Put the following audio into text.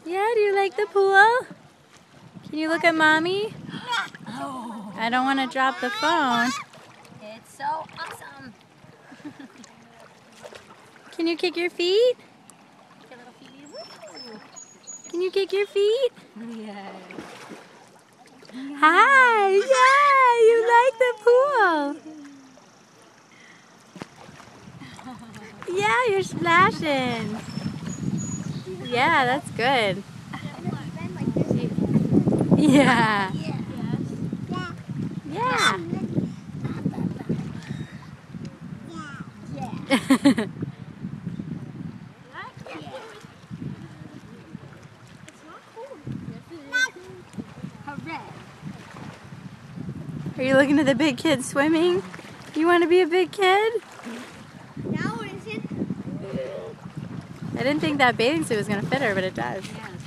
Yeah, do you like the pool? Can you look at mommy? Oh. I don't want to drop the phone. It's so awesome. Can you kick your feet? Your little feeties. Can you kick your feet? Yeah. Hi, yeah, you like the pool. Yeah, you're splashing. Yeah, that's good. Yeah. Yeah. Yeah. Hooray. Are you looking at the big kid swimming? You want to be a big kid? Now is it? I didn't think that bathing suit was going to fit her, but it does. Yes.